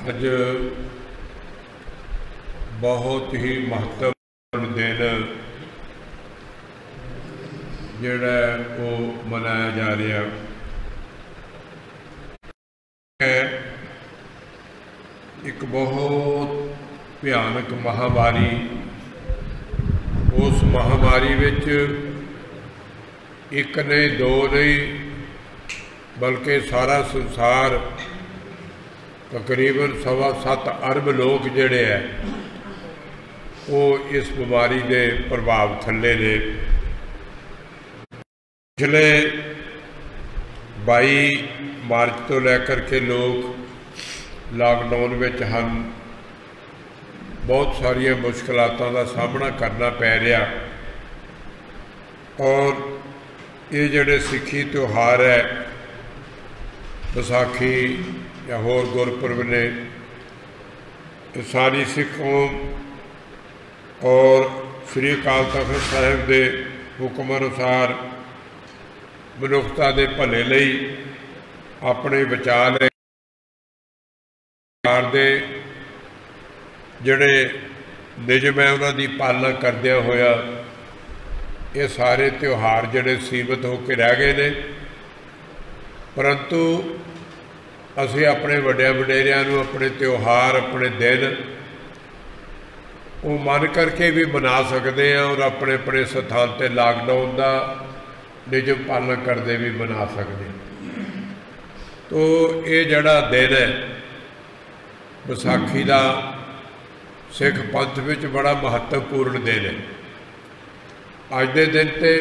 अज बहुत ही महत्वपूर्ण दिन जिहड़ा वो मनाया जा रहा है। एक बहुत भयानक महामारी, उस महामारी विच एक नहीं दो नहीं बल्कि सारा संसार तकरीबन 7.25 अरब लोग जिहड़े है वो इस बीमारी के प्रभाव थले ने। पिछले 22 मार्च तो लैकर के लोग लॉकडाउन में हैं। बहुत सारिया मुश्किलातों का सामना करना पै रहा और ये जोड़े सिखी त्यौहार है, विसाखी या होर गुरपुरब ने, सारी सिख कौम और श्री अकाल तख्त साहिब के हुक्म अनुसार मनुखता के भले लई अपने बचाव लई दे जिहड़े नियम है उन्हां दी पालना करदियां होया ये सारे त्यौहार जिहड़े सीमित होकर रह गए ने। परंतु असीं अपने वड्डियां वडेरियां नूं अपने त्यौहार अपने दिन वो मन करके भी मना सकते हैं और अपने अपने स्थान पर लॉकडाउन का नियम पालन करते भी मना सकते हैं। तो ये जड़ा दिन है विसाखी का सिख पंथ विच बड़ा महत्वपूर्ण दिन है। अज के दिन ते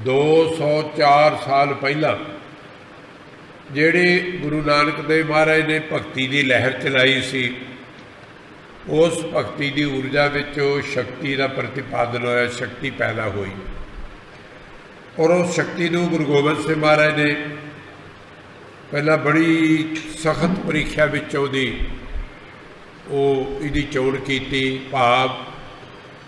204 साल पहला जिहड़ी गुरु नानक देव महाराज ने भगती की लहर चलाई सी, उस भगती की ऊर्जा विचों शक्ति का प्रतिपादन होया, शक्ति पैदा हुई और उस शक्ति को गुरु गोबिंद सिंह महाराज ने पहला बड़ी सख्त परीक्षा विचों दी इहदी चोण की। भाव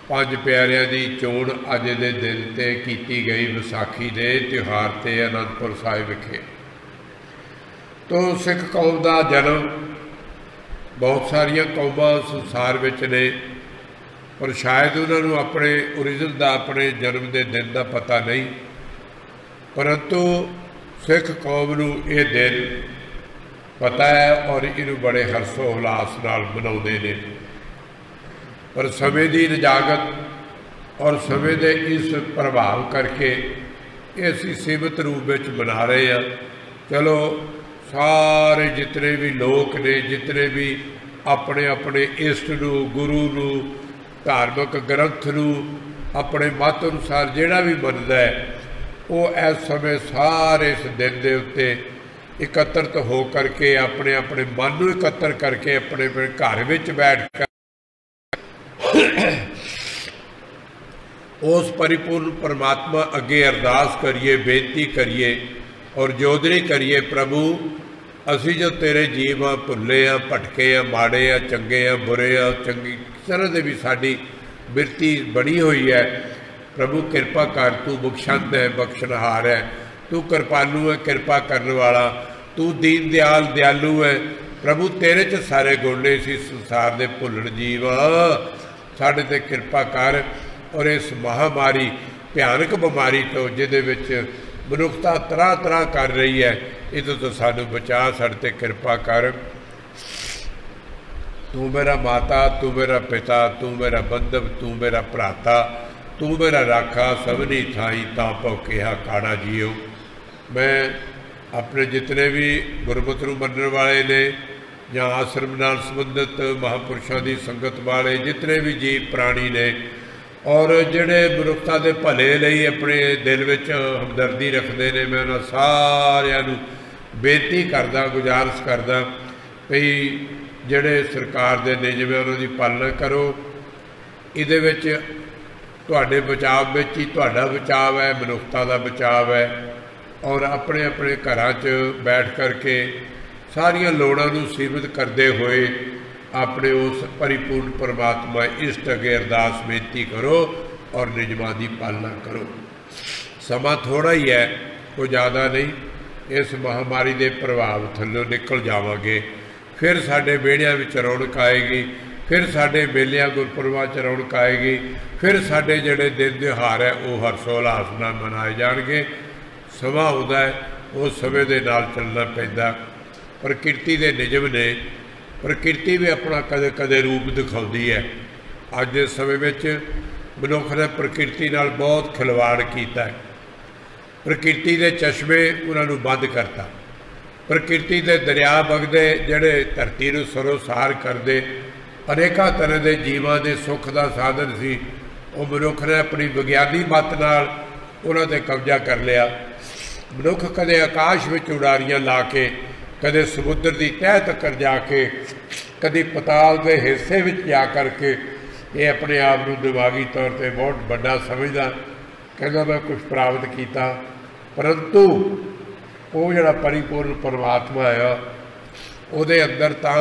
5 प्यारियां की चोण अज दे दिन ते कीती गई विसाखी के त्यौहार ते आनंदपुर साहिब विखे। तो सिख कौम का जन्म बहुत सारिया कौमां संसार विच ने पर शायद उन्होंने अपने ओरिजिन का अपने जन्म के दिन का पता नहीं, परंतु सिख कौम नूं ये दिन पता है और इनू बड़े हरसो उल्लास नाल मनाउंदे ने। पर समय की नजागत और समय के इस प्रभाव करके ये असीं सीमित रूप में मना रहे हैं। चलो सारे जितने भी लोग ने, जितने भी अपने अपने इष्ट नूं, गुरु नूं, धार्मिक ग्रंथ नूं अपने मत अनुसार जिहड़ा भी मनदा है वो इस समय सारे इस दिन के उत्ते एकत्रित हो करके अपने अपने मन नूं एकत्र करके अपने अपने घर विच बैठ कर उस परिपूर्ण परमात्मा अगे अरदास करिए, बेनती करिए और जोदरी करिए, प्रभु असी जो तेरे जीव हाँ, भुले हाँ, भटके हाँ, माड़े हाँ, चंगे हाँ, बुरे हाँ, चंगी तरह से भी साड़ी बिरती बनी हुई है। प्रभु कृपा कर, तू बख्शंद है, बख्शनहार है, तू कृपालु है, कृपा करने वाला, तू दीन दयाल दयालु है। प्रभु तेरे च सारे गुण ने, इसी संसार के भुलण जीव साढ़े ते कृपा कर और इस महामारी भयानक बीमारी तो जिहदे विच मनुखता तरह तरह कर रही है, इस तो सानू बचा, साढ़े ते कृपा कर। तू मेरा माता, तू मेरा पिता, तू मेरा बंधव, तू मेरा भ्राता, तू मेरा राखा, सबनी थाई तां भौकिया काड़ा जियो। मैं अपने जितने भी गुरमत नूं मनण वाले ने या आश्रम नाल संबंधित महापुरुषों की संगत वाले जितने भी जीव प्राणी ने और जिहड़े मनुखता के भले लई अपने दिल विच हमदर्दी रखते हैं, मैं उन्हां सारिआं नूं बेनती करदा, गुजारिश करदा भई जिहड़े सरकार के नियम है उन्हां दी पालना करो। इहदे विच तुहाडे बचाव विच ही तुहाडा बचाव है, मनुखता का बचाव है और अपने अपने घरां च बैठ करके सारिया लोड़ां नूं सीमित करते हुए अपने उस परिपूर्ण परमात्मा इष्ट अगे अरदास बेनती करो और नियमां की पालना करो। समा थोड़ा ही है, कोई ज़्यादा नहीं। इस महामारी के प्रभाव थल्लों निकल जावांगे फिर साडे विहड़िਆਂ ਵਿੱਚ रौनक आएगी, फिर साडे मेलिਆਂ गुरपुरबां 'ਚ रौनक आएगी, फिर साडे ਜਿਹੜੇ दिन ਤਿਉਹਾਰ है वो हर्षोल्लास ਨਾਲ मनाए जाणगे। ਸਮਾਂ ਆਉਂਦਾ है, उस समय ਦੇ ਨਾਲ ਚੱਲਣਾ ਪੈਂਦਾ। प्रकृति ਦੇ ਨਿਯਮ ਨੇ, प्रकृति भी अपना कदे कदे रूप दिखाती है। अज के समय में मनुख ने प्रकृति नाल बहुत खिलवाड़ किया है। प्रकृति के चश्मे उन्होंने बंद करता, प्रकृति के दरिया वगदे जड़े धरती को सरोसार करते, अनेकों तरह के जीवों के सुख का साधन सी, वो मनुख ने अपनी विज्ञानी मत नाल उन्हां ते कब्जा कर लिया। मनुख कदे आकाश में उड़ारियां ला के, कदे समुद्र की तह तक जाके, कभी पताल के हिस्से में जा करके ये अपने आप को दिमागी तौर पर बहुत बड़ा समझदा, कहना मैं कुछ प्राप्त किया। परंतु वो जड़ा परिपूर्ण परमात्मा है, उहदे अंदर तां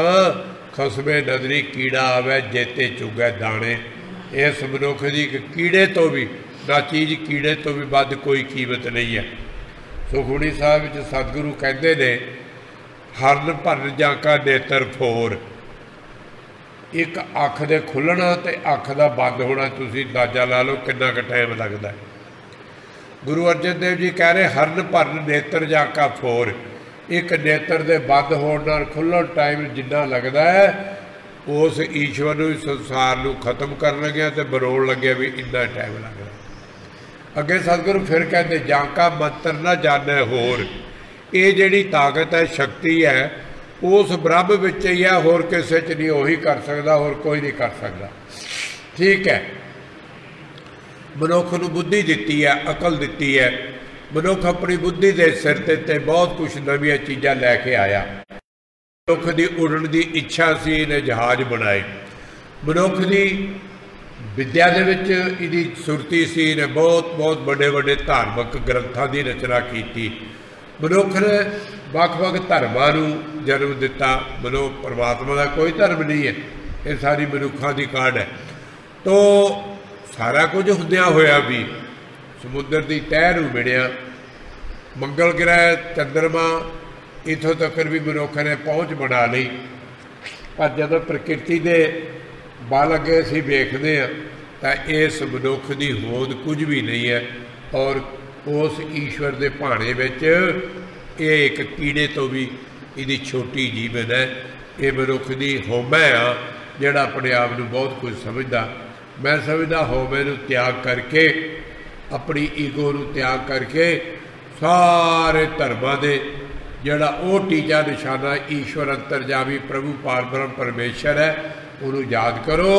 खसमे नजरी कीड़ा आवे जेते चुगे दाने। इस मनुख की कीड़े तो भी ना चीज़ कीड़े तो भी वध कोई कीमत नहीं है। सुखमनी साहब विच सतगुरु कहते ने, हरन भरन जाका नेत्र फोर। एक अख दे खुलना ते अख दा बंद होना, तुसीं अंदाजा ला लो कितना क टाइम लगता है। गुरु अर्जन देव जी कह रहे, हरन भरन नेत्र जाका फोर। एक नेत्र दे बंद होने नाल खुलण टाइम जिन्ना लगता है, उस ईश्वर नूं संसार नूं खत्म कर लग्या ते बरोड़ लग्या भी इन्ना टाइम लगता। अगे सतगुरु फिर कहते, जाका मंत्र ना जाने होर। ये जिहड़ी ताकत है, शक्ति है, उस ब्रह्म विच ही है, होर किसे च नहीं वही कर सकता, होर कोई नहीं कर सकता। ठीक है, मनुख नूं बुद्धि दिती है, अकल दिती है। मनुख अपनी बुद्धि के सिर ते बहुत कुछ नवीं चीज़ां लैके आया। मनुख की उड़न की इच्छा सी, इन्हें जहाज बनाए। मनुख की विद्या दे विच इहदी सुरती सी, इन्हें बहुत बहुत बड़े बड़े धार्मिक ग्रंथां की रचना की। मनुख ने ਵੱਖ-ਵੱਖ धर्मां नूं जन्म दिता। मनो परमात्मा का कोई धर्म नहीं है, ये सारी मनुखों की काढ़ है। तो सारा कुछ हुंदियां होया भी समुद्र की तह नूं मिलिया, मंगल ग्रह, चंद्रमा, इत्थों तक भी मनुख ने पहुँच बना ली। पर जब प्रकृति के बल अगे असीं वेखदे हां तां इस मनुख की होंद कुछ भी नहीं है। और उस ईश्वर के भाणे विच ये एक कीड़े तो भी इहदी छोटी जीवन है। ये मनुख की होमै आ जिहड़ा अपने आप को बहुत कुछ समझदा। मैं समझदा होमै नूं त्याग करके, अपनी ईगो नूं त्याग करके, सारे धर्मां दे जिहड़ा वो टीजा निशाना ईश्वर अंतरजामी प्रभु पारब्रह्म परमेश्वर है, उन्होंने याद करो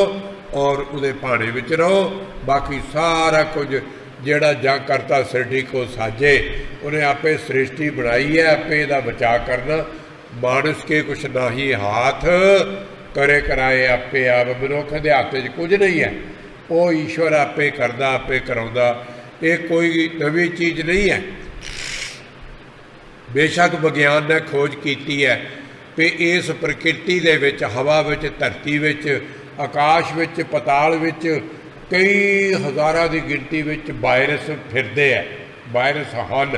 और उहदे भाणे विच रहो। बाकी सारा कुछ जिहड़ा जग करता सृष्टि को साजे, उन्हें आपे सृष्टि बनाई है, आपे इहदा बचाव करना। मानस के कुछ ना ही हाथ करे कराए आपे आप। मनुख के हाथ च कुछ नहीं है, वो ईश्वर आपे करदा, आपे कराउंदा। ये कोई नवी चीज़ नहीं है। बेशक विज्ञान ने खोज की है कि इस प्रकृति दे विच, हवा विच, धरती विच, आकाश विच, पताल विच कई हज़ारां की गिनती विच वायरस फिरदे है। वायरस हन,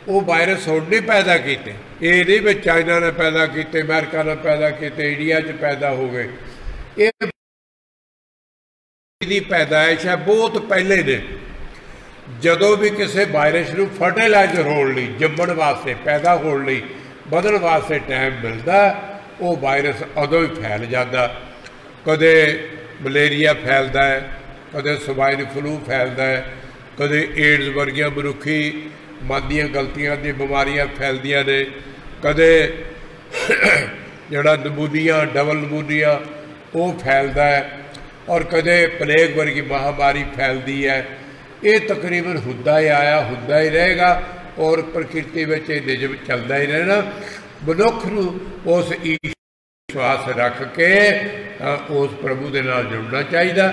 वो वायरस हुण नहीं पैदा किए, ये नहीं भी चाइना ने पैदा किए, अमेरिका ने पैदा किए, इंडिया च पैदा हो गए। ये पैदाइश है बहुत पहले ने। जदों भी किसी वायरस नूं फर्टिलाइजर होने लई, जम्मण वास्ते, पैदा होने लई, बधण वास्ते टाइम मिलता, वो वायरस उदों ही फैल जाता। कदे मलेरिया फैलता है, कदे स्वाइन फ्लू फैलता है, कदे एड्स वर्गियां मनुखी मन दी गलतियां दी बीमारियां फैलदियां ने, कदे जड़ा नमूनिया, डबल नमूनिया वो फैलता है, और कदे प्लेग वर्गी महामारी फैलती है। ये तकरीबन हुंदा ही आया, हुंदा ही रहेगा, और प्रकृति में निजम चलता ही रहना। मनुख नूं उस विश्वास रख के उस प्रभु के नाल जुड़ना चाहिए।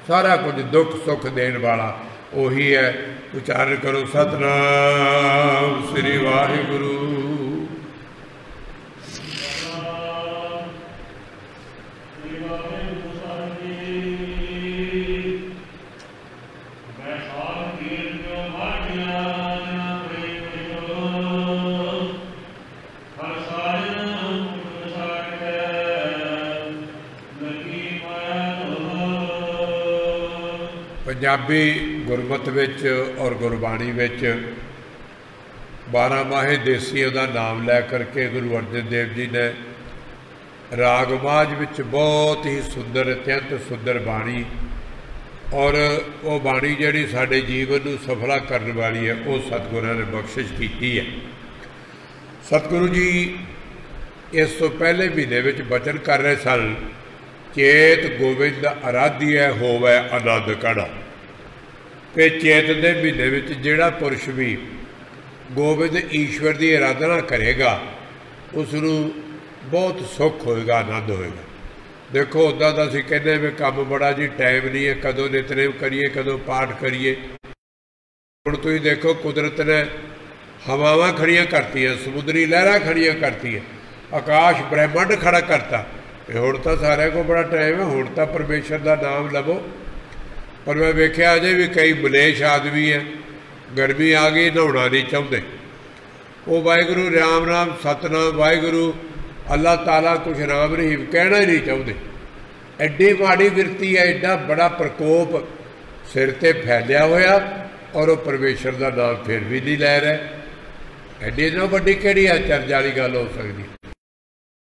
सारा कुछ दुख सुख देने वाला वही है। उच्चारण करो, सतनाम श्री वाहिगुरु। पंजाबी गुरमत विच और गुरबाणी विच 12 माहे देसियों का नाम लै करके गुरु अर्जन देव जी ने राग माझ विच बहुत ही सुंदर अत्यंत सुंदर बाणी और वो बाणी जिहड़ी साडे जीवन नूं सफला करने वाली है वो सतगुरां ने बख्शिश की है। सतगुरु जी इस तो पहले महीने विच वचन कर रहे सन, चेत गोविंद आराध्य होवे आनंद कड़ा। कि चेत के महीने विच जिहड़ा पुरुष भी गोविंद ईश्वर की आराधना करेगा उसनूं बहुत सुख होएगा, आनंद होएगा। देखो उदा तो असीं कहने भी काम बड़ा जी, टाइम नहीं है, कदों नितनेम करिए कदों पाठ करिए। हुण तुसीं देखो कुदरत ने हवावां खड़ियां करतीआं, समुद्री लहरां खड़ियां करतीआं, आकाश ब्रह्मंड खड़ा करता। हुण तां सारिਆਂ को बड़ा टाइम है, हुण तां परमेश्वर का नाम लवो। पर मैं वेख्या अजे भी कई मलेश आदमी है, गर्मी आ गई नहाउणा नहीं चाहुंदे, वो वाहिगुरू राम राम सतनाम वाहिगुरू अल्लाह ताला कुछ राम रहीम कहना ही नहीं चाहते। एड्डी माड़ी विरती है, एड्डा बड़ा प्रकोप सिर ते फैलिया होया और वो परमेश्वर का नाम फिर भी नहीं लै रहा। एड्डी ना वड्डी किहड़ी आचर्ज वाली गल हो सकती।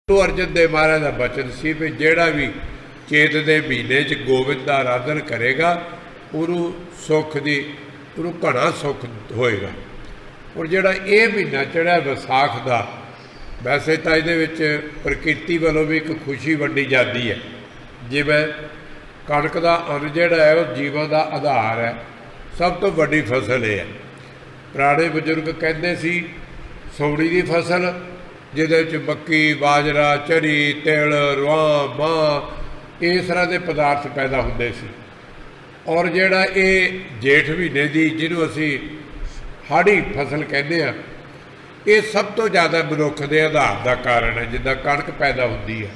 गुरु अर्जन देव महाराज का बचन सी भी जिहड़ा भी चेत के महीने च गोविंद का आराधन करेगा उन्होंने सुख की उन्होंने घना सुख होएगा। और जिहड़ा ये महीना चढ़िया विसाख का, वैसे तो ये प्रकृति वालों भी एक खुशी वंडी जाती है। जिवें कणक का अन्न जिहड़ा है वह जीवन का आधार है, सब तो वड्डी फसल है। पुराने बजुर्ग कहते सी सौड़ी की फसल जिहदे विच मक्की बाजरा झरी तिल रुआं मां इस तरह के पदार्थ पैदा होंदे सी। और जिहड़ा ये जेठ महीने की जिन्हों असी हाड़ी फसल कहते हैं, ये सब तो ज़्यादा मनुख के आधार का कारण है। जिदा कणक पैदा होती है,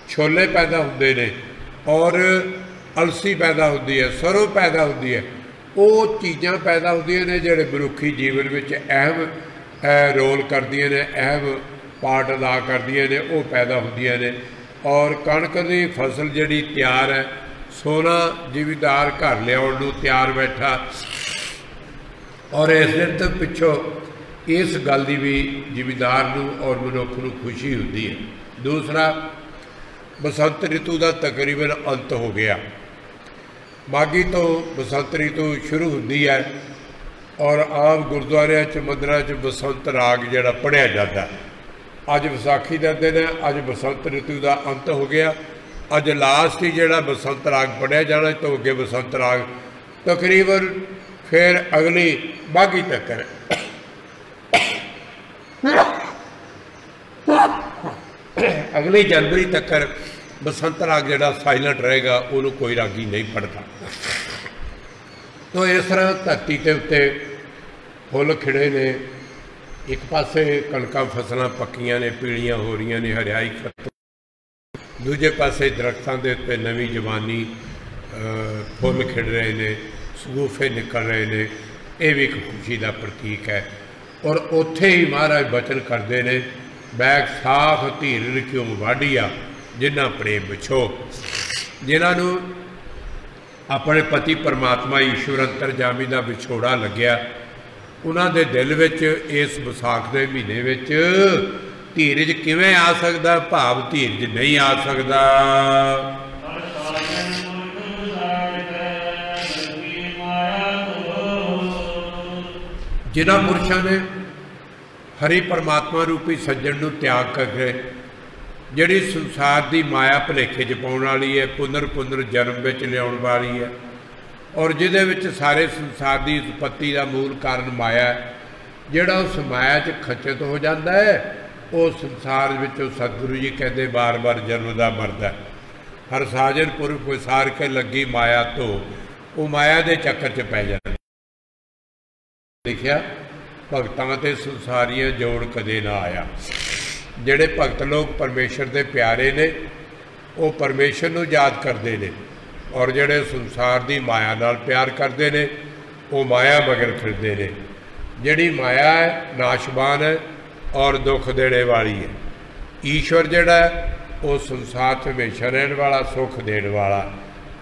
छोले पैदा होंदे ने और अलसी पैदा होती है, सरों पैदा होती है, वो चीज़ां पैदा होंदियां ने जिहड़े मनुखी जीवन में अहम रोल करदियां ने, अहम पार्ट अदा करदियां ने, वो पैदा होंदियां ने। और कणक की फसल जिहड़ी तैयार है, सोना जिमीदार घर लियाउण नूं तैयार बैठा। और इस दिन तो पिछों इस गल की भी जिमीदार और मनुख को खुशी होती है। दूसरा, बसंत ऋतु का तकरीबन अंत हो गया। माघी तो बसंत ऋतु शुरू होती है और आम गुरुद्वारियां च मंदिरां च बसंत राग जिहड़ा पढ़िया जाता है। अज विसाखी का दिन है, अज बसंत ऋतु का अंत हो गया। अज लास्ट ही जिहड़ा बसंत राग पढ़िया जाना, तो अगे बसंत राग तकरीबन फिर अगली माघी तक है। अगली जनवरी तक बसंत राग जिहड़ा साइलेंट रहेगा, उन्होंने कोई रागी नहीं पढ़ता। तो इस तरह धरती के उत्ते फुल खिड़े ने, एक पासे कणकां फसलां पक्कियां ने, पीलियां हो रही ने, हरियाई खत्म, दूजे पासे दरख्तां दे उत्ते नवीं जवानी फुल खिड़ रहे ने, सगूफे निकल रहे ने। यह भी एक खुशी का प्रतीक है। और उत्थे ही महाराज बचन करते हैं, बैग साख धीर क्यों वाढ़िया जिन्ना प्रेम विछो। जिन्होंने अपने पति परमात्मा ईश्वर अंतरजामी का विछोड़ा लग्या, उन्होंने दिल विच इस विसाख के महीने विच धीरज किवें आ सकता, भाव धीरज नहीं आ सकता। जिन्हां पुरुषों ने हरि परमात्मा रूपी सज्जन नूं त्याग करके जिहड़ी संसार की माया भुलेखे च पाउण वाली है, पुनर पुनर जन्म विच लियाउण वाली है, और जिहदे विच सारे संसार की उत्पत्ति का मूल कारण माया है, जिहड़ा उस माया च खचित हो जाता है, वो संसार विच सतगुरु जी कहते बार बार जन्मदा मरदा। हर साजन पुरख विसार के लगी माया, तो वो माया के चक्कर च पै जाता। लिखिया भगतां ते संसारियां जोड़ कदे ना आया। जिहड़े भगत लोग परमेश्वर के प्यारे ने, वो परमेश्वर नूं याद करते हैं, और जिहड़े संसार की माया नाल प्यार करते हैं, वो माया मगर फिरते हैं। जिहड़ी माया है नाशवान है और दुख देने वाली है। ईश्वर जिहड़ा है वो संसार हमेशा रहने वाला, सुख देने वाला।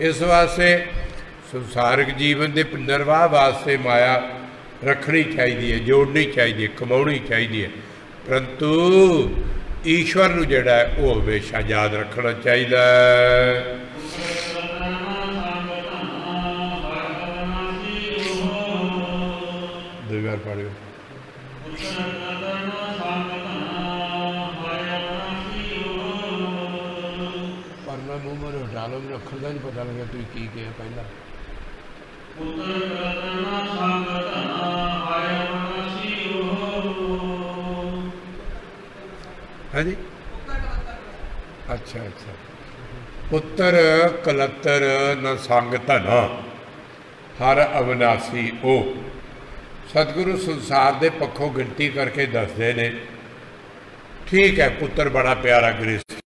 इस वास्ते संसारिक जीवन के निर्वाह वास्ते माया रखनी चाहिए, जोड़नी चाहिए, कमानी चाहिए, परंतु ईश्वर नूं जिहड़ा है वो हमेशा याद रखना चाहिए। दुबार पढ़ियो। पर मैं मुँह में हटा लो, मैं अखर का नहीं पता लगा तुम की कहा पहला। हाँ जी, अच्छा अच्छा। पुत्र कलत्तर न संग धन हर अविनाशी ओ। सतगुरु संसार के पक्षों गिनती करके दसते ने, ठीक है पुत्र बड़ा प्यारा गृहस्थ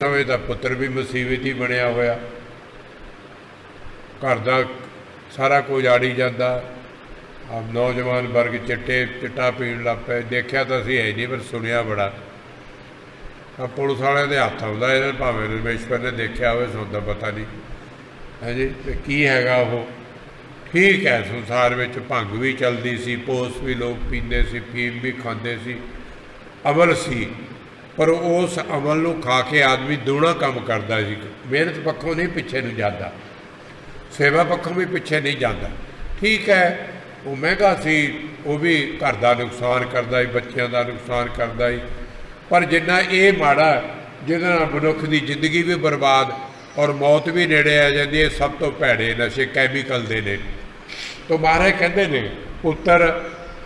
समय का पुत्र भी मुसीबत ही बनया होया, घर का सारा कुछ आड़ी जाता। अब नौजवान वर्ग चिट्टा पीण लग पे, देखा तो असी है नहीं पर सुनिया बड़ा। अब पुलिस वाले के हथ आता इन्हें, भावें रमेश्वर ने देखा हो, सुनता पता नहीं है जी की हैगा वो। ठीक है संसार में भंग भी चलती सी, पोस भी लोग पींदे सी, फीम भी खाते सी, अमल सी, पर उस अमल को खा के आदमी दूना काम करता सी। मेहनत पक्षों नहीं पिछे नहीं जाता, सेवा पक्षों भी पिछे नहीं जाता। ठीक है वो महंगा सी, वो भी घर का नुकसान करता ही, बच्चों का नुकसान करता ही, पर जिन्ना ये माड़ा जिहदे नाल मनुख की जिंदगी भी बर्बाद और मौत भी नेड़े आ जाती है, सब तो भैड़े नशे कैमिकल दे ने। तो महाराज कहते ने पुत्र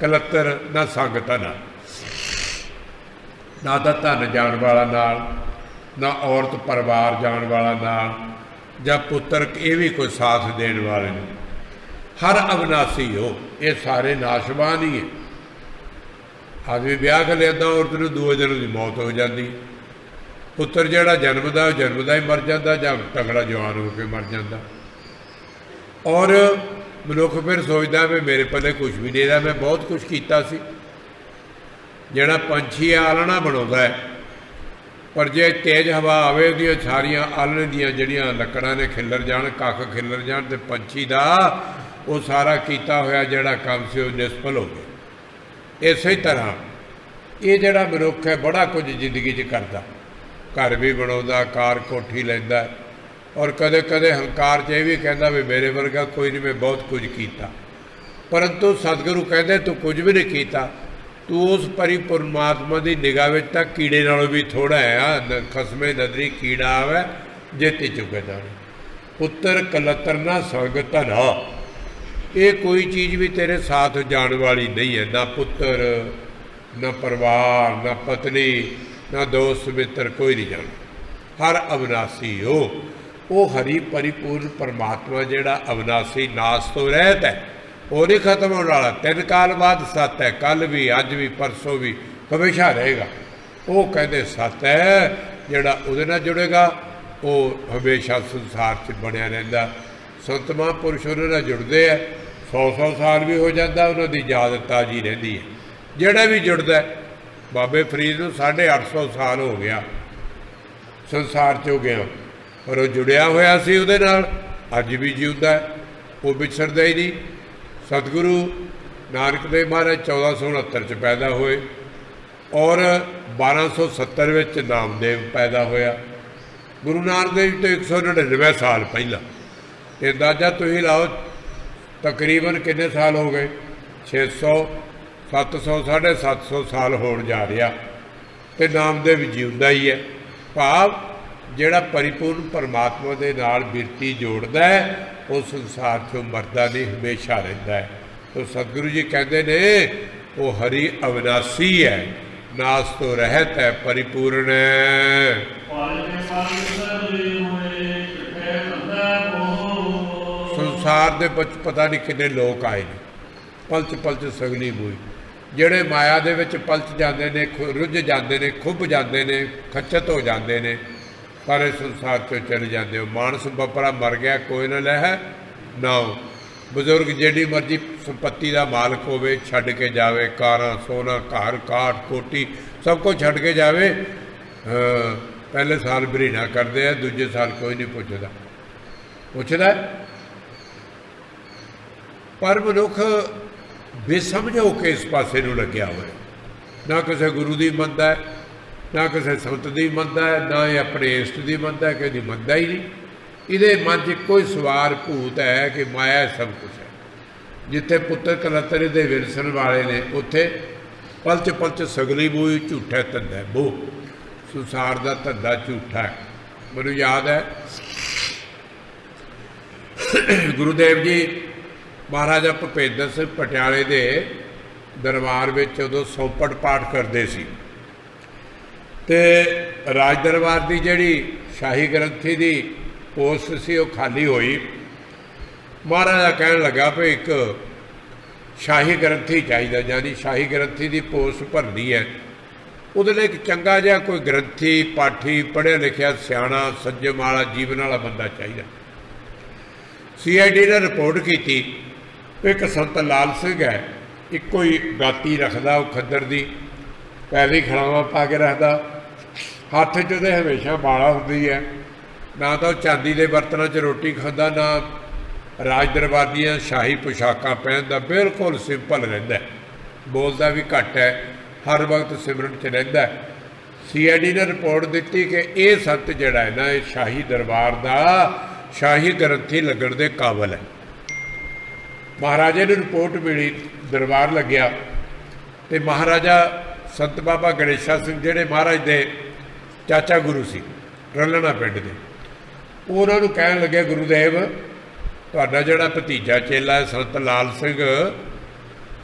कलत्तर ना संग धन, ना तो धन जान वाला नाल, ना औरत परिवार जान वाला नाल, ਜਾਂ पुत्र ये भी कोई साथ देने वाले ने। हर अविनाशी हो, ये सारे नाशवान ही है। आदमी ब्याह कर लेता, औरत नूं दूए दिन की मौत हो जाती। पुत्र जिहड़ा जन्मदा जन्मदा ही मर जाता, जां तगड़ा जवान होकर मर जाता। और मनुख फिर सोचता भी मेरे पल्ले कुछ भी नहीं रहा, मैं बहुत कुछ किया सी। जिहड़ा पंछी आलना बनाउंदा है, पर जे तेज हवा आवे उहदियां सारियां आलने दियां जिहड़ियां लकड़ां ने खिलर जाण, कख खिलर जाण, ते पंछी दा वो सारा कीता होया जिहड़ा काम से निष्फल हो गया। इस तरह ये जिहड़ा मनुख है बड़ा कुछ जिंदगी च करदा, घर भी बनाउंदा, कार कोठी लैंदा, और कदे कदे हंकार च यह भी कहता भी मेरे वर्गा कोई नहीं, मैं बहुत कुछ किया। परंतु सतगुरु कहते तू कुछ भी नहीं किया, तू उस परिपूर्णात्मा की निगाह में तो कीड़े नालों भी थोड़ा है। खसमे नदरी कीड़ा आवे जेती चुके जाने। पुत्र कलत्तर ना संग धन, ये कोई चीज़ भी तेरे साथ जाने वाली नहीं है। ना पुत्र, ना परिवार, ना पत्नी, ना दोस्त मित्र, कोई नहीं जाना। हर अविनाशी हो, वो हरि परिपूर्ण परमात्मा जिहड़ा अविनाशी नाश तो रहत है, वो नहीं खत्म होने वाला। 3 काल बाद सत है, कल भी, अज भी, परसों भी, हमेशा रहेगा। वो कहते सत है जिहड़ा उहदे नाल जुड़ेगा वो हमेशा संसार च बनया रहिंदा। संत महापुरुष उहदे नाल जुड़दे है, 100-100 साल भी हो जाता, उन्होंने याद ताजी रहिंदी है। जिहड़ा भी जुड़दा है, बाबे फरीद नूं 850 साल हो गया संसार चो गया, पर वो जुड़िया होया सी उहदे नाल, अज भी जिउंदा है, वो विछड़दा ही नहीं। सतगुरु नानक देव महाराज 1469 च पैदा हुए और 1270 में नामदेव पैदा होया। गुरु नानक देव तो 199 साल पहला। अंदाजा तुसीं लाओ तकरीबन कितने साल हो गए, 600, 700, 750 साल होण जा रहा, तो नामदेव जिउंदा ही है। भाव जिहड़ा परिपूर्ण परमात्मा दे नाल बिरती जोड़दा है, वो संसार चों मरदा नहीं, हमेशा रहिंदा है। तो सतगुरु जी कहते ने वो हरि अविनाशी है, नाश तो रहत है, परिपूर्ण है। संसार दे विच पता नहीं कितने लोग आए ने, पलच पलच सगली मूई, जिहड़े माया दे विच पलच जाते ने, रुझ जाते ने, खुब जाते ने, खचत हो जाते ने, पर इस संसार चो चले जाते हो। मानस बपरा मर गया, कोई ना लह ना। बजुर्ग जिहड़ी मर्जी संपत्ति का मालक होवे, छड्ड के जावे, कारां सोना घर काठ कोठी सब कुछ छड्ड के जावे। पहले साल बरीना करते हैं, दूजे साल कोई नहीं पुछदा। ਪੁੱਛਦਾ पर मनुख बेसमझ होकर इस पासे नूं लग्या होया, ना किसी गुरु की मनता है, ना किसी संत की मनता है, ना ये अपने इष्ट की मनता है, कभी मनता ही नहीं। ये मन च कोई सवार भूत है कि माया सब कुछ है। जिथे पुत्र कलतरे दे विरसन वाले ने उत्थे पलच पलच सगली बूई झूठा धंधा है। बो संसार का धंधा झूठा है। मैनूं याद है गुरुदेव जी महाराजा भुपेंद्र सिंह पटियाले के दरबार में उदों सौंपड़ पाठ करते सी ते राज दरबार की जिहड़ी शाही ग्रंथी की पोस्ट सी वो खाली हुई। महाराजा कहन लगा भी एक शाही ग्रंथी चाहिए, यानी शाही ग्रंथी की पोस्ट भरनी है, उहदे लई एक चंगा जिहा कोई ग्रंथी पाठी पढ़िया लिखिया सियाणा संजम वाला जीवन वाला बंदा चाहिए। CID ने रिपोर्ट की, एक संत लाल सिंह है, इको ही गाती रखता, वो खद्दर की पैली खड़ावा पा के रखता, हाथ च उहदे हमेशा माला होंदी है, ना तो चांदी के बर्तनों च रोटी खाता, ना राज दरबार दियां शाही पोशाकां पहनदा, बिल्कुल सिंपल रहिंदा, बोलता भी घट है, हर वक्त सिमरन च रहिंदा। CID ने रिपोर्ट दी कि यह संत जिहड़ा है ना, ये शाही दरबार का शाही ग्रंथी लगण दे काबल है। महाराजे ने रिपोर्ट मिली, दरबार लग्या तो महाराजा संत बाबा गणेशा सिंह जिहड़े महाराज दे चाचा गुरु सी रलना पिंड दे, उन्होंने कहन लगे गुरुदेव तुहाडा जिहड़ा भतीजा चेला है संत लाल सिंह,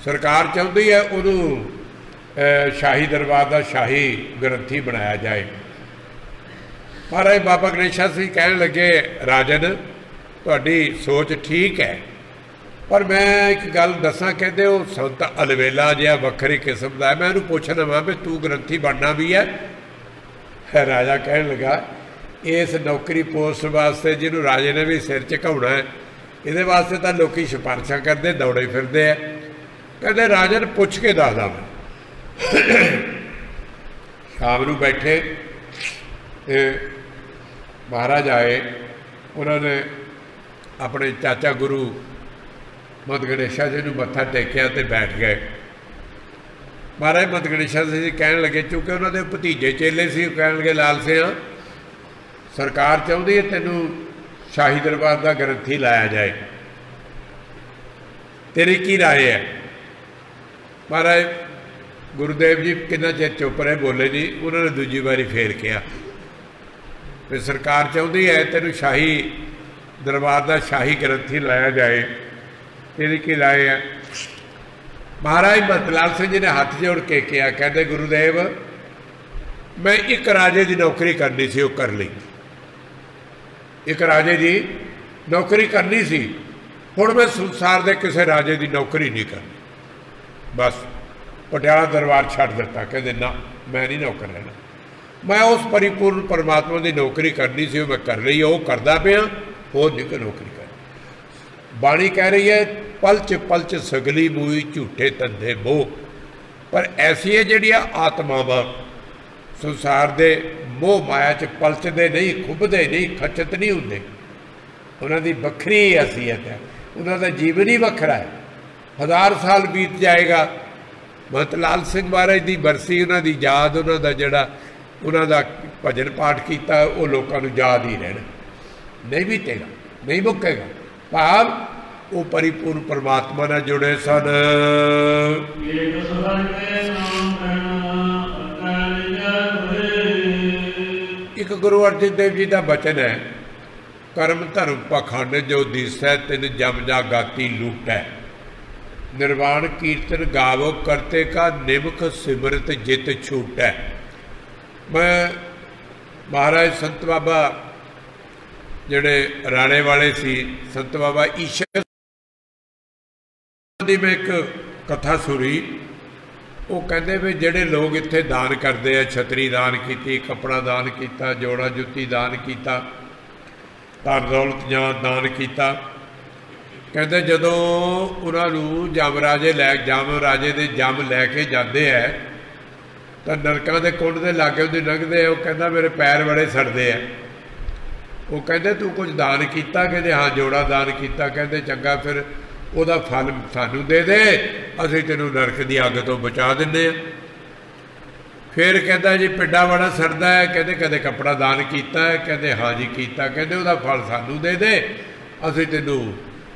सरकार चाहुंदी है उन्होंने शाही दरबार का शाही ग्रंथी बनाया जाए। महाराज बाबा गणेशा सिंह कहन लगे राजन तुहाडी सोच ठीक है, पर मैं एक गल दसा, कहते वो संत अलवेला जिहा वखरी किस्म का है, मैं उन्होंने पूछना वा भी तू ग्रंथी बनना भी है। राजा कहन लगा इस नौकरी पोस्ट वास्ते जिन्होंने राजे ने भी सिर झुकाउणा है, ये वास्ते तो लोग सिफारिशा करते दौड़े फिरते हैं। कहते राजन पुछ के दसदा मैं। शाम को बैठे महाराज आए, उन्होंने अपने चाचा गुरु मत गणेशा जी को मत्था टेकिया तो बैठ गए। महाराज मत गणेशा जी कहन लगे, चूँकि उन्होंने भतीजे चेले से कहन लगे लाल सिंह सरकार चाहती है तेनू शाही दरबार का ग्रंथी लाया जाए, तेरी की राय है। महाराज गुरुदेव जी कितना चिर चुप रहे, बोले नहीं। उन्होंने दूजी बारी फेर किया भी सरकार चाहती है तेनू शाही दरबार का शाही ग्रंथी लाया जाए, तेरी की राय है। महाराज मतलाल सिंह जी ने हाथ जोड़ के कहा, कहते गुरुदेव मैं एक राजे की नौकरी करनी सी, वो कर ली। एक राजे की नौकरी करनी सी, हुण मैं संसार के किसी राजे की नौकरी नहीं करनी, बस पटियाला दरबार छड्ड दिता। कहते ना मैं नहीं नौकर रहना, मैं उस परिपूर्ण परमात्मा की नौकरी करनी सी, मैं कर रही, वो करता पाया, होर नहीं कोई नौकरी कर। बाणी कह रही है पलच पलच सगली मूई झूठे धंधे मोह, पर ऐसी है जिहड़ियां आत्मावां संसार के मोह माया च पलचदे नहीं, खुबदे नहीं, खचत नहीं होंदे, उन्हां दी वखरी हैसीयत है, उन्हां दा जीवन ही वखरा है। 1000 साल बीत जाएगा, महंत लाल सिंह महाराज की बरसी, उन्हां दी याद, उन्हां दा जिहड़ा उन्हां दा भजन पाठ किया वो लोगों को याद ही रहना, नहीं बीतेगा, नहीं मुक्केगा। भाव वो परिपूर्ण परमात्मा नाल जुड़े सन। एक गुरु अर्जन देव जी का बचन है, कर्म धर्म पखंड जो दिसै तिन जम जा गाती लूटै, निर्वाण कीर्तन गावो करते का निमख सिमरत जित छूटै। मैं महाराज संत बाबा जिहड़े राणे वाले सी, संत बाबा ईश्वर की मैं एक कथा सुनी, वो कहते भी जिहड़े लोग इत्थे दान करते हैं, छतरी दान की, कपड़ा दान किया, जोड़ा जुत्ती दान किया, धन दौलत दान किया, कहते जदों उन्होंने जम राजे दे जम लैके जाते हैं तो नरकों के कुंड के लागे उन्हें लंघते हैं, वो कहता मेरे पैर बड़े सड़ते हैं। वो कहते तू कुछ दान किया? कहते हाँ जोड़ा दान किया। कहते चंगा फिर ਉਹਦਾ फल सानू दे दे, असीं तैनूं नरक की अग तो बचा दिंदे आ। फिर कहता जी पिंडा बड़ा सरदा है। कहते कदे कपड़ा दान किया है? कहते हाँ जी किया। कहते ਉਹਦਾ फल सानू दे दे, असीं तैनूं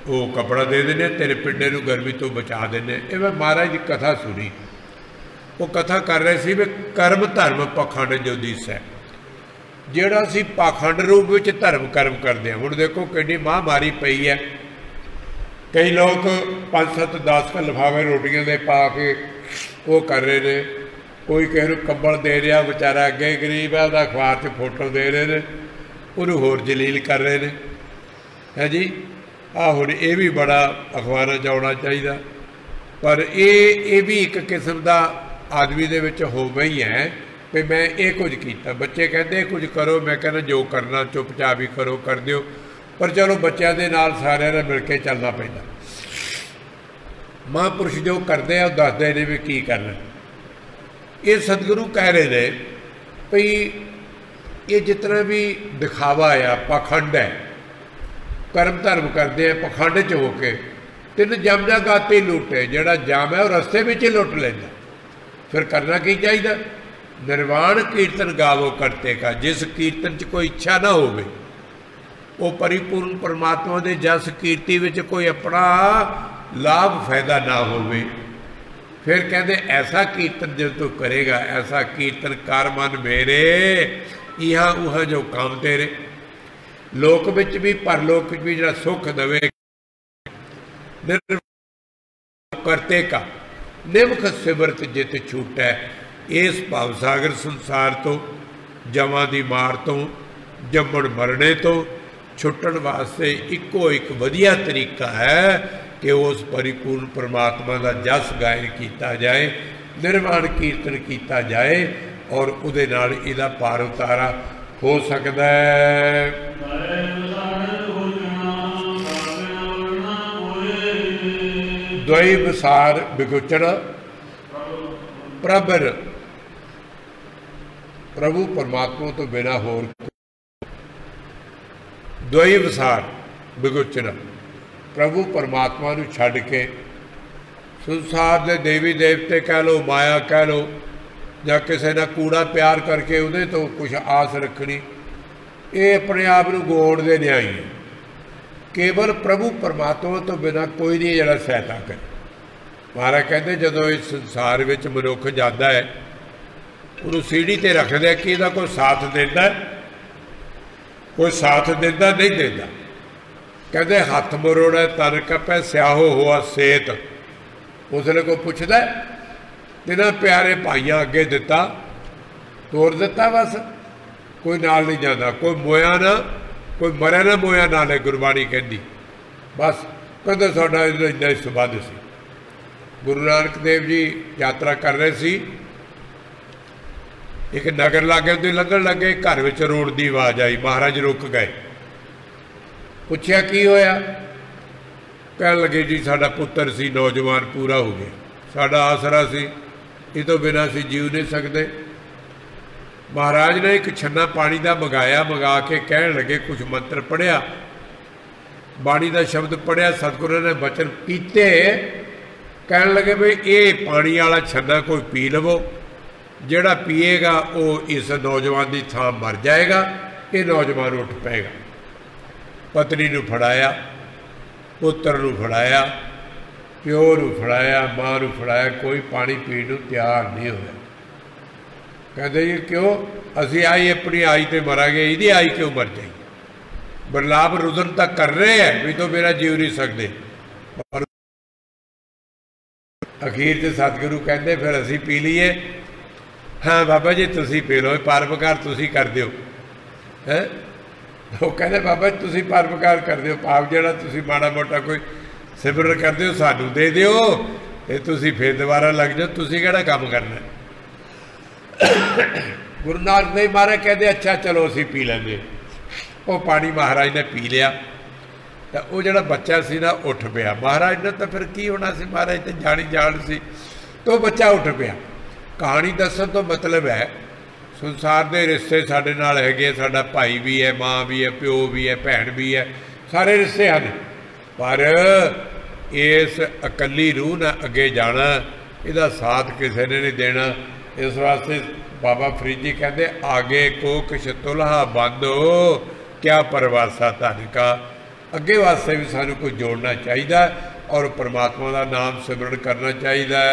वो कपड़ा दे देने, तेरे पिंडे नूं गर्मी तो बचा देने। ये मैं महाराज की कथा सुनी, वो कथा कर रहे सी भी कर्म धर्म पखंड जो दिस है, ਜਿਹੜਾ ਅਸੀਂ पाखंड रूप में धर्म कर्म करते हैं। ਹੁਣ देखो कितनी महामारी पई है, कई लोग 5-7-10 का लिफाफे रोटियां दे पा के वो कर रहे हैं। कोई किसी को कंबल दे रहा, बेचारा अगे गरीब है, वह अखबार से फोटो दे रहे हैं, उन्होंने होर जलील कर रहे हैं। है जी हुण ये भी बड़ा अखबारों च आना चाहिए, पर ये भी एक किस्म का आदमी दे विच होवे ही है भी मैं ये कुछ किया। बच्चे कहते कुछ करो, मैं कहना जो करना चुपचाप ही करो, कर दिओ, पर चलो बच्चों के नाल सारिਆਂ ने मिल के चलना पैंदा। महापुरुष जो करते हैं दसते हैं भी की करना। ये सतगुरु कह रहे हैं भई ये जितना भी दिखावा आ पाखंड है, कर्म धर्म करते हैं पखंड च होके, तिन जमजा गाते लुटे, जोड़ा जम है वह रस्ते में ही लुट लेंदा। फिर करना की चाहिए? निर्वाण कीर्तन गावो करते का। जिस कीर्तन च कोई इच्छा ना होवे, वो परिपूर्ण परमात्मा के जस कीर्ति विच कोई अपना लाभ फायदा ना होवे, फिर कहते ऐसा कीर्तन जो तू करेगा, ऐसा कीर्तन कर मन मेरे, यहाँ उहाँ जो काम तेरे। लोक विच भी परलोक विच भी जो सुख दवे करते का। निमख सिमरत जित छूटै, इस भावसागर संसार तो, जमां दी मार तो, जम्मण मरने तो छुट्टण वास्ते इको एक वधिया तरीका है कि उस परिपूर्ण परमात्मा का जस गायन किया जाए, निर्वाण कीर्तन किया जाए, और उहदे नाल इहदा पार उतारा हो सकता है। द्वै विसार बिगुचड़ प्रबर, प्रभु परमात्मा तो बिना होर। द्वै विसार बिगुचना, प्रभु परमात्मा नूं छड्ड के संसार के देवी देवते कह लो, माया कह लो, या किसी ना कूड़ा प्यार करके उहदे तो कुछ आस रखनी, ये अपने आप नूं गोड़दे नहीं आई। केवल प्रभु परमात्मा तो बिना कोई नहीं जिहड़ा सहायता करे। महाराज कहते जदों इस संसार में मनुख जाता है, उन्होंने सीढ़ी ते रखते कि इसका कोई साथ देता, कोई साथ देता नहीं देता। कहते हथ मरोड़ा तन कपै स्याहो हुआ सेत। उसने कोई पूछता तिना प्यारे भाइयों अगे दिता, तोड़ दिता, बस कोई नाल नहीं जाता, कोई मोया ना, कोई मरिया ना मोया नाले। गुरबाणी कहती बस कहते साडा इन्ना ही संबंध सी। गुरु नानक देव जी यात्रा कर रहे सी, एक नगर लागे उन्हें लंघन लगे, घर में रोड़ की आवाज़ आई। महाराज रुक गए, पूछया की होया? कह लगे जी साडा पुत्र सी नौजवान पूरा हो गया, साडा आसरा सी, इस तो बिना असीं जीव नहीं सकते। महाराज ने एक छन्ना पानी का मंगाया, मंगा के कह लगे कुछ मंत्र पढ़िया, बाणी का शब्द पढ़िया, सतगुरु ने बचन पीते, कह लगे भाई ये पानी वाला छन्ना कोई पी लवो, जिहड़ा पीएगा वो इस नौजवान की थां मर जाएगा, ये नौजवान उठ पेगा। पत्नी नूं फड़ाया, पुत्र नूं फड़ाया, प्यो नूं फड़ाया, मां नूं फड़ाया, कोई पानी पीण नूं तैयार नहीं होया। कहते जी क्यों? असी आई अपनी आई तो मरांगे, इहदी आई क्यों मर जाएगी? बरलाप रुदन तक कर रहे हैं भी तो मेरा जीव नहीं सकते। और अखीर से सतगुरु कहते फिर असी पी लीए। हाँ बाबा जी तुसी पी लो, परोपकार तुसी कर दिओ। है वो कहते बाबा जी तुसी परोपकार कर दिओ, पाप जिहड़ा तुसी माड़ा मोटा कोई सिमरन कर दिओ सानू दे दिओ, ते तुसी फिर दोबारा लग जाओ, तुसी किहड़ा काम करना। गुरु नानक देव महाराज कहते अच्छा चलो असी पी लेंगे। वो पानी महाराज ने पी लिया, तो वो जो बच्चा सी ना उठ पिया। महाराज ने तो फिर की होना सी, महाराज तो जानी जान सी, तो बच्चा उठ पिया। कहानी दसन तो मतलब है संसार के रिश्ते साडे नाल हैगे, साडा भाई भी है, माँ भी है, प्यो भी है, भैन भी है, सारे रिश्ते हैं। पर इस अकली रूह ने अगे जाना, इहदा साथ किसी ने नहीं देना। इस वास्ते बाबा फरीद जी कहते आगे को किश तुलहा बांधो क्या परवासा धन का। अगे वास्ते भी सानू कोई जोड़ना चाहिए और परमात्मा का नाम सिमरन करना चाहिए।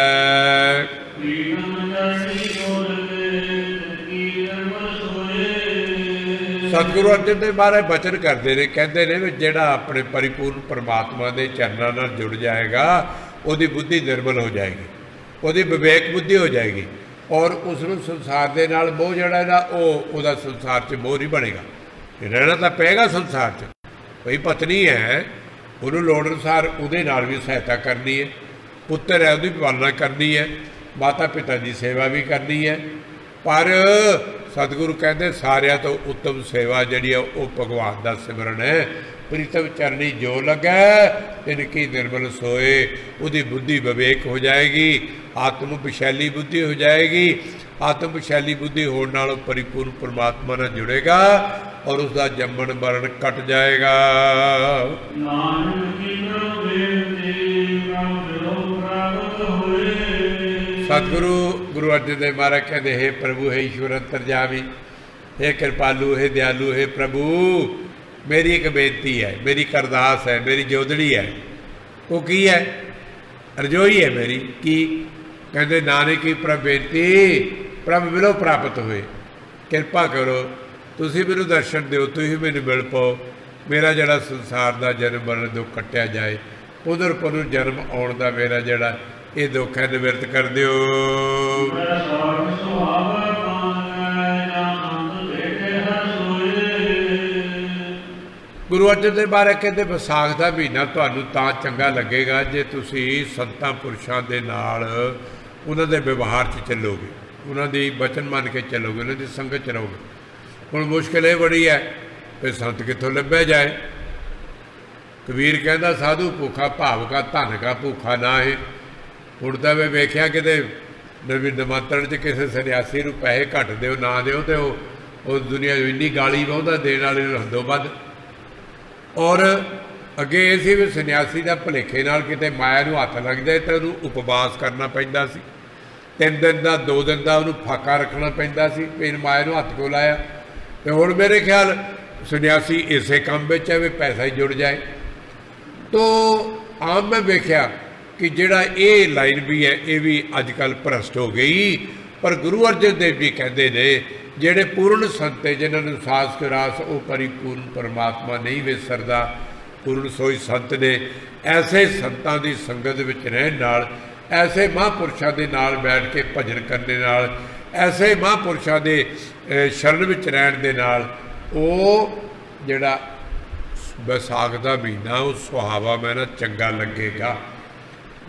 सतगुरु अर्जन देव महाराज बचन करते हैं, कहते हैं भी जिहड़ा अपने परिपूर्ण परमात्मा के चरणों नाल जुड़ जाएगा उसकी बुद्धि निर्मल हो जाएगी, उसकी विवेक बुद्धि हो जाएगी और उसनूं संसार के नाल मोह जिहड़ा ना वो संसार च मोह नहीं बनेगा। रहना तो पेगा संसार च, भाई पत्नी है उन्होंने लोड़ अनुसार उहदे नाल भी सहायता करनी है, पुत्र है उसकी पालना करनी है, माता पिता की सेवा भी करनी है। पर सतगुरु कहते सारिया तो उत्तम सेवा जिहड़ी है वो भगवान का सिमरन है। प्रीतम चरनी जो लगे तिनकी निर्मल सोए, उसकी बुद्धि विवेक हो जाएगी, आत्म विशैली बुद्धि हो जाएगी। आत्म विशैली बुद्धि होने नालों परिपूर्ण परमात्मा ने जुड़ेगा और उसका जम्मन मरण कट जाएगा। सतगुरु गुरु अर्जन देव महाराज कहते हे प्रभु, हे ईश्वर अंतरजामी, हे कृपालु, हे दयालु, हे प्रभु, मेरी एक बेनती है, मेरी एक अरदास है, मेरी जोदड़ी है। वो की है? रजोई है मेरी की। कहते नानक की प्रभ बेनती प्रभ मिलो प्राप्त होए, कृपा करो तुसीं मैनूं दर्शन दिओ, तुसीं मैनूं मिल पाओ, मेरा जिहड़ा संसार का जन्म मरण दुख कट्टिया जाए, पुनर पुनर जन्म आउण दा मेरा जिहड़ा ये दुख है निवृत्त कर दिओ। गुरु अर्जन देव महाराज कहते विसाख का महीना तुहानूं तां चंगा लगेगा जे तुसीं संतां पुरुषां दे नाल उन्हां दे व्यवहार च चलोगे, उन्हां दी वचन मान के चलोगे, उन्हां दी संगत च रहोगे। हुण मुश्किल ये बड़ी है कि संत कित्थों लभ्या जाए। कबीर कहता साधु भूखा भाव का धन का भूखा ना है। हुण तां मैं वेख्या किते नवीं निमंत्रण च किसी सन्यासी नूं पैसे घट दिओ ना दिओ तो वो दुनिया इन्नी गाली पाउंदा देण वाले नूं हदों वध। और अगे ये सी भी सन्यासी का भुलेखे नाल किते माया नूं हत्थ लग जाए तो उन्होंने उपवास करना पैंदा सी, 3 दिन का 2 दिन का उन्होंने फाका रखना पैंदा सी, फिर माया नूं हत्थ क्यों लाया। तो हुण मेरे ख्याल सन्यासी इसे काम विच है भी पैसा ही जुड़ जाए। तो आम मैं वेख्या कि जिहड़ा ये लाइन भी है ये भी अजकल भ्रष्ट हो गई। पर गुरु अर्जन देव जी कहते ने जिहड़े पूर्ण संत है जिन्होंने सास करास वो परिपूर्ण परमात्मा नहीं विसरदा, पूर्ण सोई संत ने। ऐसे संतां की संगत विच रहण नाल, ऐसे महापुरुषों के नाल बैठ के भजन करने नाल, ऐसे महापुरुषों के शरण विच रहण दे नाल वो जिहड़ा बैसाख का महीना वो सुहावा मैं ना चंगा लगेगा,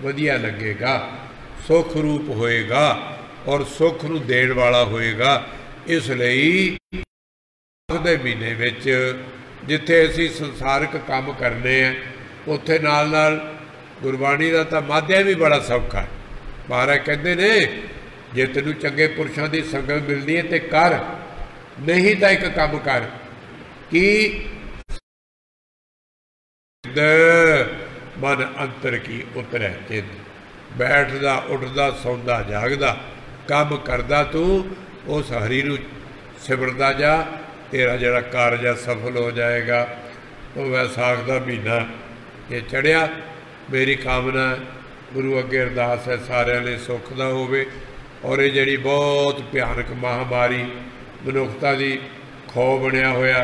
वधिया लगेगा, सुख रूप होएगा और सुख नूं देण वाला होएगा। इसलिए दे महीने विच जिथे असीं संसारिक काम करने हैं उत्थे नाल नाल गुरबाणी का तो माध्यम भी बड़ा सौखा है। महाराज कहते ने जे तैनूं चंगे पुरुषों की संगत मिलनी है तो कर, नहीं तो एक काम कर कि मन अंतर की उतरै चिंत, बैठदा उठदा सौंदा जागदा काम करदा तू उस हरि नूं सिमरदा जा, तेरा जिहड़ा कारज है सफल हो जाएगा। तो वैसाख का महीना ये चढ़िया, मेरी कामना गुरु अगे अरदास है सारिਆਂ ਲਈ सुख ਦਾ ਹੋਵੇ। और ये जिहड़ी बहुत भयानक महामारी मनुखता की खौ बनया होया,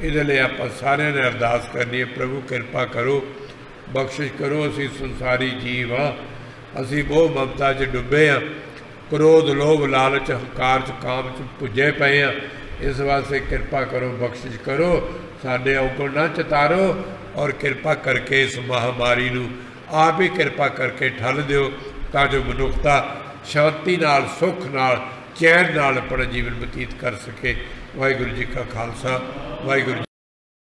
इहदे लई आपां सारिਆਂ ने अरदास करनी है, प्रभु कृपा करो, बख्शिश करो। असीं संसारी जीव हाँ, असीं मोह ममता च डुबे हाँ, क्रोध लोभ लालच हंकार च काम च भुजे पे हाँ। इस वास्ते कृपा करो, बख्शिश करो, साडे औगण ना चितारो और कृपा करके इस महामारी नूं आप ही कृपा करके ठल दिओ, तां जो मनुखता शांति नाल सुख नाल चैन नाल अपना जीवन बतीत कर सके। वाहिगुरू जी का खालसा, वाहिगुरू।